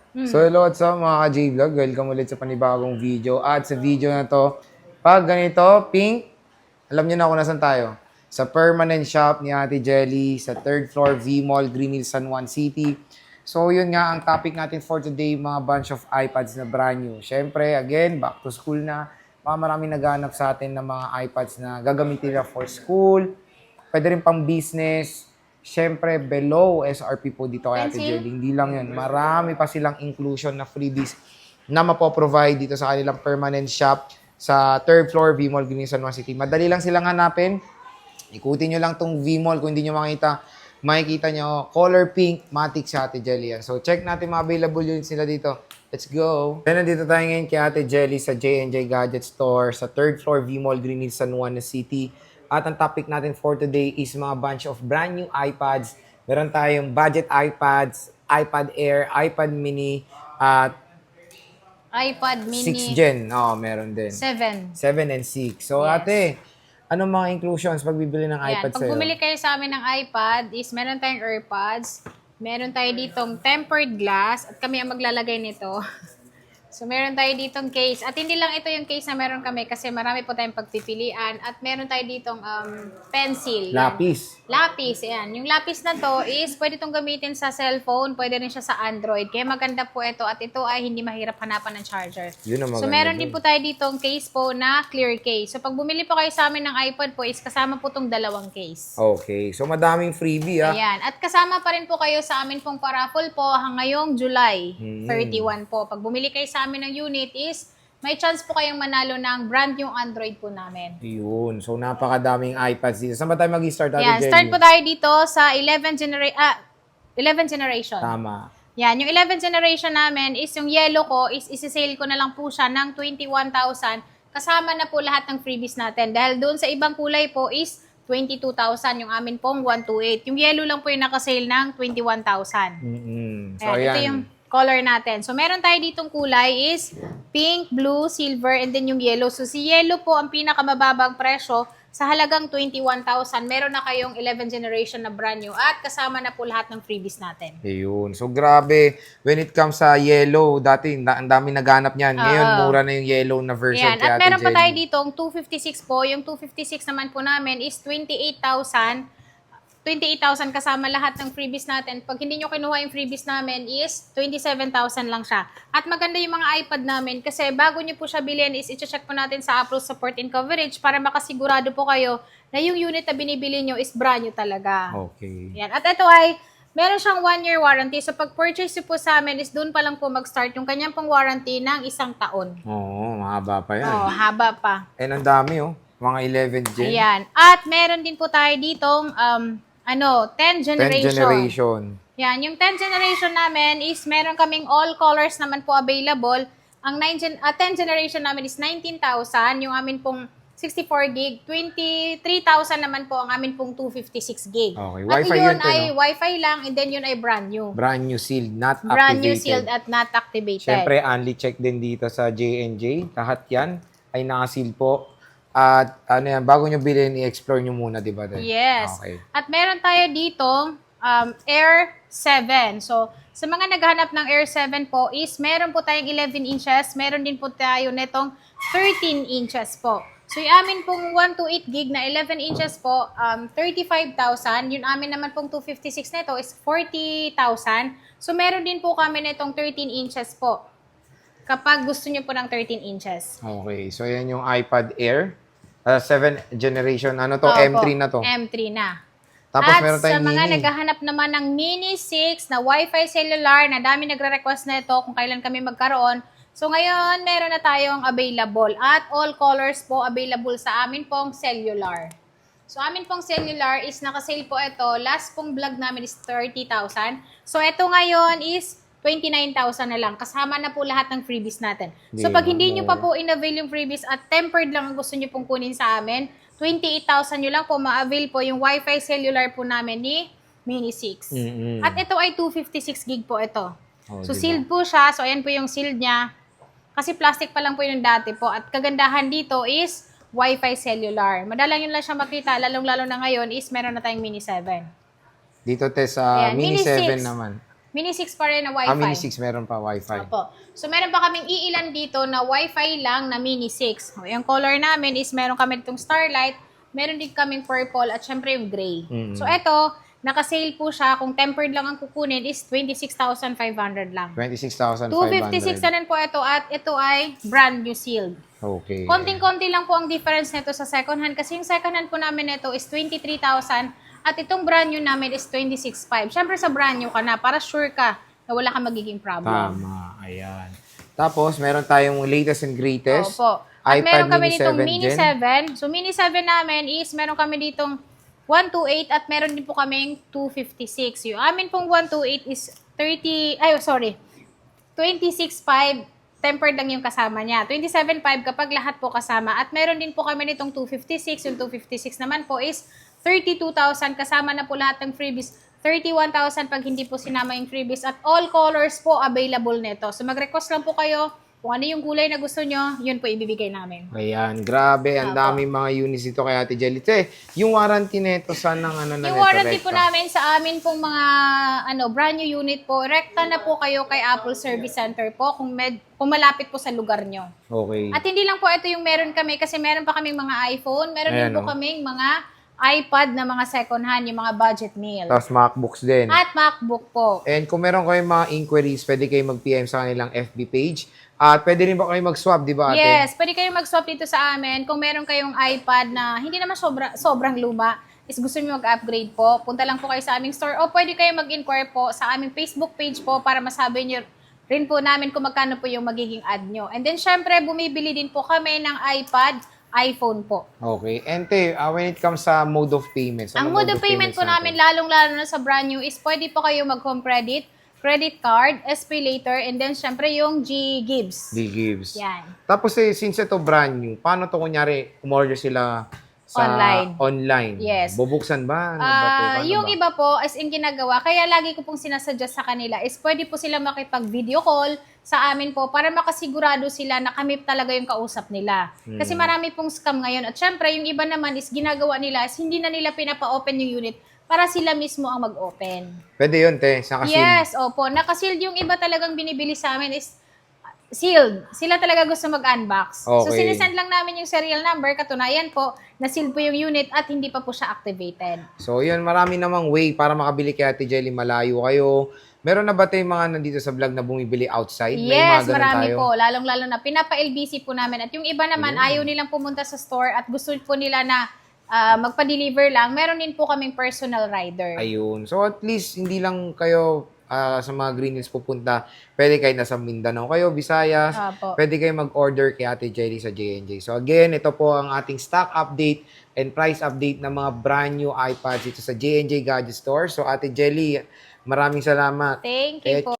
So hello, what's up mga ka-J-Vlog? Welcome ulit sa panibagong video. At sa video na to, pag ganito, pink, alam niyo na kung nasan tayo. Sa permanent shop ni Ate Jelly, sa third floor V-Mall, Green Hills, San Juan City. So yun nga ang topic natin for today, mga bunch of iPads na brand new. Siyempre, again, back to school na. Maraming naghanap sa atin ng mga iPads na gagamitin nila for school. Pwede rin pang business. Siyempre, below SRP po dito kay Ate Pencil? Jelly. Hindi lang yun. Marami pa silang inclusion na freebies na mapoprovide dito sa kanilang permanent shop sa third floor, V-Mall, Green San Juan City. Madali lang silang hanapin. Ikutin nyo lang tong V-Mall kung hindi nyo makikita nyo, color pink, matic si Ate Jelly yan. So, check natin mga available units nila dito. Let's go! Then, nandito tayo ngayon kay Ate Jelly sa J&J Gadget Store sa third floor, V-Mall, Green Hills, San Juan City. At ang topic natin for today is mga bunch of brand new iPads. Meron tayong budget iPads, iPad Air, iPad Mini, at iPad 6th mini Gen. Oo, meron din. 7. 7 and 6. So, Yes. ate, anong mga inclusions pag bibili ng Ayan, iPad pag sa'yo? bumili kayo sa amin ng iPad, is meron tayong AirPods, meron tayo ditong tempered glass, at kami ang maglalagay nito. So, meron tayo ditong case. At hindi lang ito yung case na meron kami kasi marami po tayong pagpipilian. At meron tayo ditong pencil. Yan. Lapis. Lapis, ayan. Yung lapis na to is pwede itong gamitin sa cellphone, pwede rin siya sa Android. Kaya maganda po ito at ito ay hindi mahirap hanapan ng charger. Yun ang maganda So, meron dun. din po tayo ditong case po na clear case. So, pag bumili po kayo sa amin ng iPad po is kasama po itong dalawang case. Okay. So, madaming freebie, ah. Ayan. At kasama pa rin po kayo sa amin pong paraffle po ngayong July 31 po. Pag bumili kayo sa amin ng unit is may chance po kayong manalo ng brand new Android po namin. Yun. So, napakadaming iPads dito. Saan ba tayo mag-start, Ate Ayan. Jelly? Start po tayo dito sa 11 generation. Tama. Yan. Yung 11 generation namin is yung yellow ko is isi-sale ko na lang po siya ng 21,000. Kasama na po lahat ng freebies natin. Dahil doon sa ibang kulay po is 22,000. Yung amin pong 128. Yung yellow lang po yung nakasale ng 21,000. So, Ayan, ayan. ito yung color natin. So, meron tayo ditong kulay is pink, blue, silver, and then yung yellow. So, si yellow po ang pinakamababang presyo sa halagang 21,000. Meron na kayong 11 generation na brand new at kasama na po lahat ng freebies natin. Ayun. So, grabe. When it comes sa yellow, dati, ang dami naghanap niyan. Ngayon, mura na yung yellow na version Ayan. kay At Ate meron pa tayo Jelly. ditong 256 po. Yung 256 naman po namin is 28,000. 28,000 kasama lahat ng freebies natin. Pag hindi nyo kinuha yung freebies namin is 27,000 lang siya. At maganda yung mga iPad namin kasi bago nyo po siya bilhin is i-check po natin sa Apple Support and Coverage para makasigurado po kayo na yung unit na binibili nyo is brand new talaga. Okay. Yan. At ito ay meron siyang 1-year warranty. So pag purchase nyo po sa amin is doon pa lang po mag-start yung kanyang pong warranty ng 1 taon. Oo, mahaba pa yan. Oh, haba pa. And ang dami, oh. Mga 11 gen. Ayan. At meron din po tayo ditong 10 10 generation. generation. Yan, yung 10 generation namin is meron kaming all colors naman po available. Ang 10 generation namin is 19,000. Yung amin pong 64 gig, 23,000 naman po ang amin pong 256 gig. Okay, At Wi-Fi yun yun, ay no? Wi-Fi lang and then yun ay brand new. Brand new sealed, not Brand new activated. sealed at not activated. Siyempre, only check din dito sa J&J. Lahat yan ay naka-seal po. At ano yan, bago nyo bilhin, i-explore nyo muna, di ba? Yes. Okay. At meron tayo dito, Air 7. So, sa mga naghanap ng Air 7 po is meron po tayong 11 inches. Meron din po tayo netong 13 inches po. So, yung amin pong 128 gig na 11 inches po, 35,000. Yung amin naman pong 256 nito is 40,000. So, meron din po kami netong 13 inches po. Kapag gusto nyo po ng 13 inches. Okay. So, yan yung iPad Air. 7th generation. Ano to? Opo, M3 na to. M3 na. Tapos At meron sa tayong mga mini. naghahanap naman ng Mini 6 na Wi-Fi cellular, na dami nagre-request na ito kung kailan kami magkaroon. So ngayon, meron na tayong available. At all colors po available sa amin pong cellular. So amin pong cellular is nakasale po ito. Last pong vlog namin is 30,000. So ito ngayon is 29,000 na lang. Kasama na po lahat ng freebies natin. So pag hindi nyo pa po in-avail yung freebies at tempered lang ang gusto nyo pong kunin sa amin, 28,000 nyo lang po ma-avail po yung Wi-Fi cellular po namin ni Mini 6. At ito ay 256 gig po ito. Oh, So diba? sealed po siya. So ayan po yung sealed niya. Kasi plastic pa lang po yung dati po. At kagandahan dito is Wi-Fi cellular. Madalang yun lang siya makita. Lalong-lalo na ngayon is meron na tayong Mini 7. Dito, te, sa Ayan, Mini Mini 7 6. naman. Mini 6 pa rin na Wi-Fi. Mini 6 meron pa Wi-Fi. Opo. So, meron pa kaming iilan dito na Wi-Fi lang na Mini 6. O, yung color namin is meron kami ditong Starlight, meron din kaming purple at syempre yung gray. Mm. So, eto, naka-sale po siya. Kung tempered lang ang kukunin is 26,500 lang. 26,500. 256 na rin po ito at ito ay brand new sealed. Okay. Konting-konti lang po ang difference nito sa second hand kasi yung second hand po namin nito is 23,000 at itong brand new namin is 26,500. Syempre sa brand new ka na para sure ka na wala kang magiging problem. Tama. Ayan. Tapos, meron tayong latest and greatest. Opo. At iPad meron kami Mini ditong 7 Mini Gen. 7. So, Mini 7 namin is meron kami ditong 128 at meron din po kaming 256. Yung amin pong 128 is 26,500. Tempered lang yung kasama niya. 27,500 kapag lahat po kasama. At meron din po kami nitong 256. Yung 256 naman po is 32,000 kasama na po lahat ng freebies. 31,000 pag hindi po sinama yung freebies. At all colors po available nito. So mag-request lang po kayo kung ano yung kulay na gusto nyo, yun po ibibigay namin. Ayan, grabe. Ang Opo. daming mga units dito kay Ate Jelly. Yung warranty nito, saan ang ano na Yung neto, warranty rekta? po namin sa amin pong mga brand new unit po, rekta na po kayo kay Apple Service Center po kung malapit po sa lugar nyo. Okay. At hindi lang po ito yung meron kami kasi meron pa kaming mga iPhone, meron Ayan, din po oh. kaming mga iPad na mga second hand, yung mga budget meal. Tapos MacBooks din. At MacBook po. And kung meron kayong mga inquiries, pwede kayo mag-PM sa kanilang FB page. At pwede rin ba kayo mag-swap, di ba ate? Yes, pwede kayong mag-swap dito sa amin. Kung meron kayong iPad na hindi naman sobrang luma, is gusto niyo mag-upgrade po, punta lang po kayo sa aming store o pwede kayo mag-inquire po sa aming Facebook page po para masabi niyo rin po namin kung magkano po yung magiging ad nyo. And then, syempre, bumibili din po kami ng iPad, iPhone po. Okay. And te, when it comes sa mode of payments, Ang mode of payment po namin, lalong-lalo na sa brand new, is pwede po kayo mag-home credit, credit card, SPay later, and then, syempre, yung G-Gives. gives. Yan. Tapos since ito brand new, paano to kunyari, umorder sila sa online? Yes. Bubuksan ba? Ano ba to? Paano Yung ba? iba po, as in ginagawa, kaya lagi ko pong sinasuggest sa kanila is pwede po sila makipag-video call sa amin po para makasigurado sila na kami talaga yung kausap nila. Kasi marami pong scam ngayon. At syempre, yung iba naman is ginagawa nila is hindi na nila pinapa-open yung unit para sila mismo ang mag-open. Pwede yun, te. Sa kasi Yes, opo. Nakasealed yung iba talagang binibili sa amin is sealed. Sila talaga gusto mag-unbox. So, Okay. sinisend lang namin yung serial number. Katunayan po, na-sealed po yung unit at hindi pa po siya activated. So, yun, marami namang way para makabili kay Ate Jelly. Malayo kayo. Meron na ba tayong mga nandito sa vlog na bumibili outside? May Yes, mga ganun marami tayo? po. Lalong-lalo na. Pinapa-LBC po namin. At yung iba naman, ayaw nilang pumunta sa store at gusto po nila na magpa-deliver lang. Meron din po kaming personal rider. Ayun. So, at least, hindi lang kayo sa mga Green Hills pupunta. Pwede kayo nasa Mindanao kayo, Visayas. Opo. Pwede kayo mag-order kay Ate Jelly sa J&J. So, again, ito po ang ating stock update and price update ng mga brand new iPads dito sa J&J Gadget Store. So, Ate Jelly, maraming salamat. Thank you po.